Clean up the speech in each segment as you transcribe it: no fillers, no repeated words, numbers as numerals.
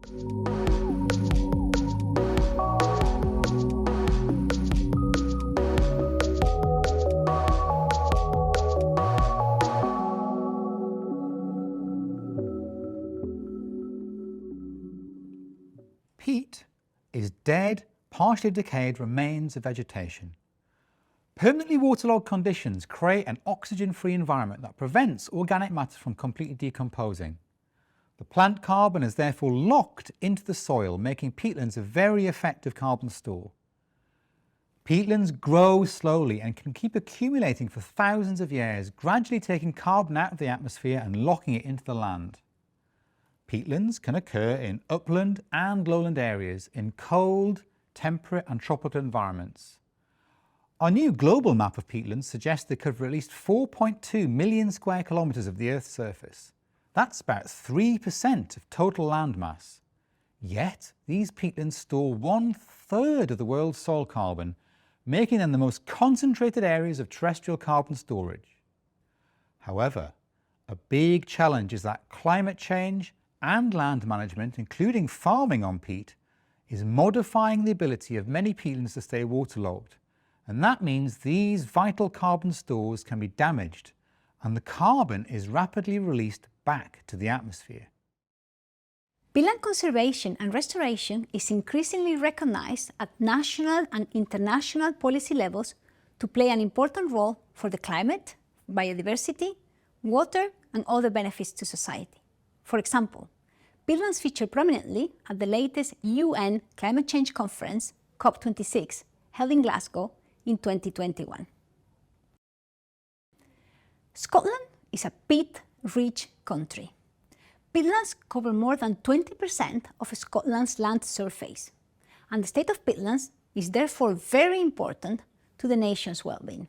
Peat is dead, partially decayed remains of vegetation. Permanently waterlogged conditions create an oxygen-free environment that prevents organic matter from completely decomposing. The plant carbon is therefore locked into the soil, making peatlands a very effective carbon store. Peatlands grow slowly and can keep accumulating for thousands of years, gradually taking carbon out of the atmosphere and locking it into the land. Peatlands can occur in upland and lowland areas, in cold, temperate and tropical environments. Our new global map of peatlands suggests they cover at least 4.2 million square kilometres of the Earth's surface. That's about 3% of total land mass. Yet, these peatlands store 1/3 of the world's soil carbon, making them the most concentrated areas of terrestrial carbon storage. However, a big challenge is that climate change and land management, including farming on peat, is modifying the ability of many peatlands to stay waterlogged. And that means these vital carbon stores can be damaged, and the carbon is rapidly released back to the atmosphere. Peatland conservation and restoration is increasingly recognized at national and international policy levels to play an important role for the climate, biodiversity, water, and other benefits to society. For example, peatlands feature prominently at the latest UN Climate Change Conference, COP26, held in Glasgow in 2021. Scotland is a peat-rich country. Peatlands cover more than 20% of Scotland's land surface, and the state of peatlands is therefore very important to the nation's well-being.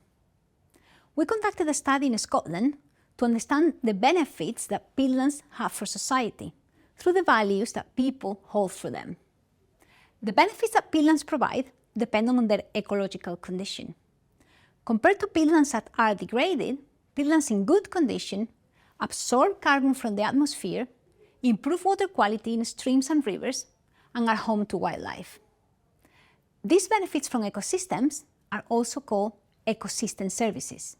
We conducted a study in Scotland to understand the benefits that peatlands have for society through the values that people hold for them. The benefits that peatlands provide depend on their ecological condition. Compared to peatlands that are degraded, peatlands in good condition absorb carbon from the atmosphere, improve water quality in streams and rivers, and are home to wildlife. These benefits from ecosystems are also called ecosystem services.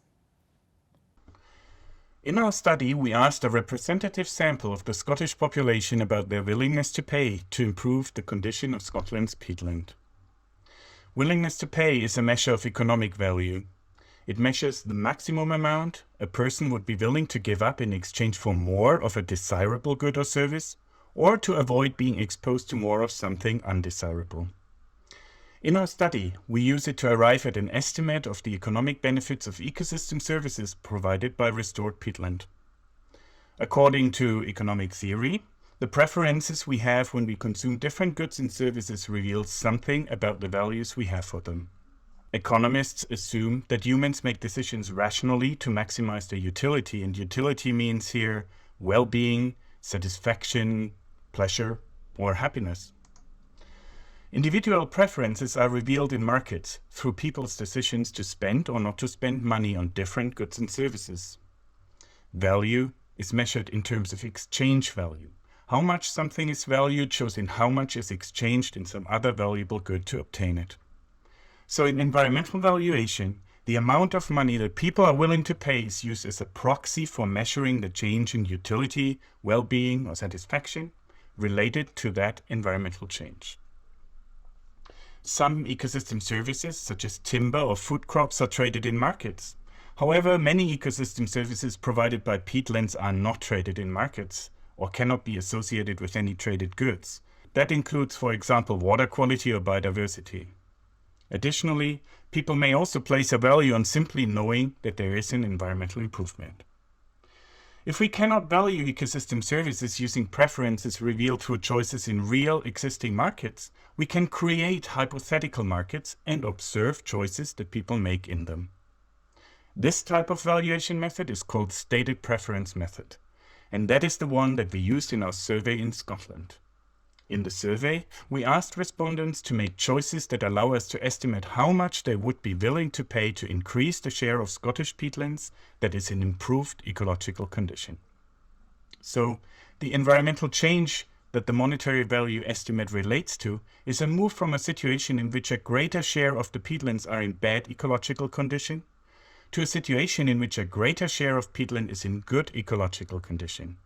In our study, we asked a representative sample of the Scottish population about their willingness to pay to improve the condition of Scotland's peatland. Willingness to pay is a measure of economic value. It measures the maximum amount a person would be willing to give up in exchange for more of a desirable good or service, or to avoid being exposed to more of something undesirable. In our study, we use it to arrive at an estimate of the economic benefits of ecosystem services provided by restored peatland. According to economic theory, the preferences we have when we consume different goods and services reveal something about the values we have for them. Economists assume that humans make decisions rationally to maximize their utility, and utility means here well-being, satisfaction, pleasure, or happiness. Individual preferences are revealed in markets through people's decisions to spend or not to spend money on different goods and services. Value is measured in terms of exchange value. How much something is valued shows in how much is exchanged in some other valuable good to obtain it. So in environmental valuation, the amount of money that people are willing to pay is used as a proxy for measuring the change in utility, well-being, or satisfaction related to that environmental change. Some ecosystem services, such as timber or food crops, are traded in markets. However, many ecosystem services provided by peatlands are not traded in markets or cannot be associated with any traded goods. That includes, for example, water quality or biodiversity. Additionally, people may also place a value on simply knowing that there is an environmental improvement. If we cannot value ecosystem services using preferences revealed through choices in real existing markets, we can create hypothetical markets and observe choices that people make in them. This type of valuation method is called stated preference method, and that is the one that we used in our survey in Scotland. In the survey, we asked respondents to make choices that allow us to estimate how much they would be willing to pay to increase the share of Scottish peatlands that is in improved ecological condition. So, the environmental change that the monetary value estimate relates to is a move from a situation in which a greater share of the peatlands are in bad ecological condition to a situation in which a greater share of peatland is in good ecological condition.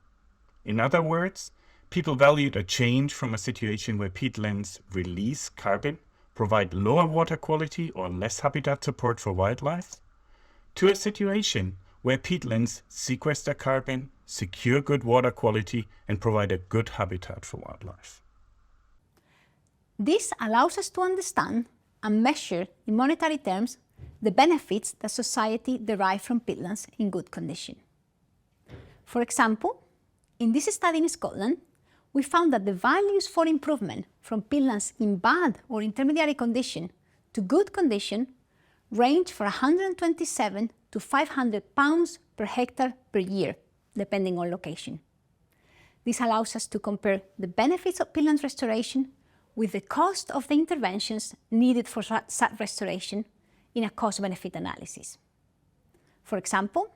In other words, people valued a change from a situation where peatlands release carbon, provide lower water quality or less habitat support for wildlife, to a situation where peatlands sequester carbon, secure good water quality, and provide a good habitat for wildlife. This allows us to understand and measure in monetary terms the benefits that society derives from peatlands in good condition. For example, in this study in Scotland, we found that the values for improvement from peatlands in bad or intermediary condition to good condition range from 127 to 500 pounds per hectare per year, depending on location. This allows us to compare the benefits of peatland restoration with the cost of the interventions needed for such restoration in a cost-benefit analysis. For example,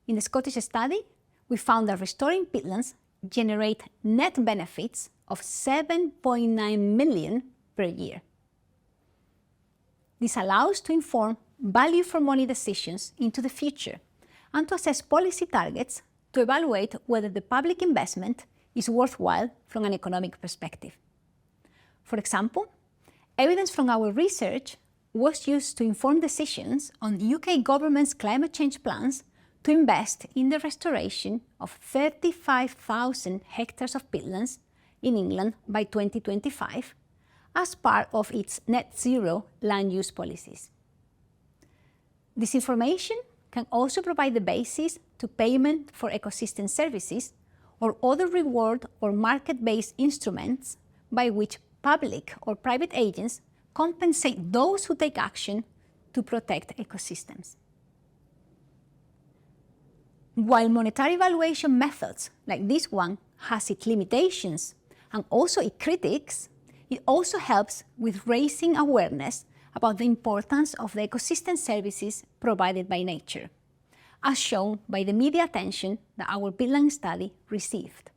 in the Scottish study, we found that restoring peatlands generate net benefits of 7.9 million per year. This allows to inform value for money decisions into the future and to assess policy targets to evaluate whether the public investment is worthwhile from an economic perspective. For example, evidence from our research was used to inform decisions on the UK government's climate change plans to invest in the restoration of 35,000 hectares of peatlands in England by 2025 as part of its net zero land use policies. This information can also provide the basis to payment for ecosystem services or other reward or market-based instruments by which public or private agents compensate those who take action to protect ecosystems. While monetary valuation methods like this one has its limitations and also its critics, it also helps with raising awareness about the importance of the ecosystem services provided by nature, as shown by the media attention that our peatland study received.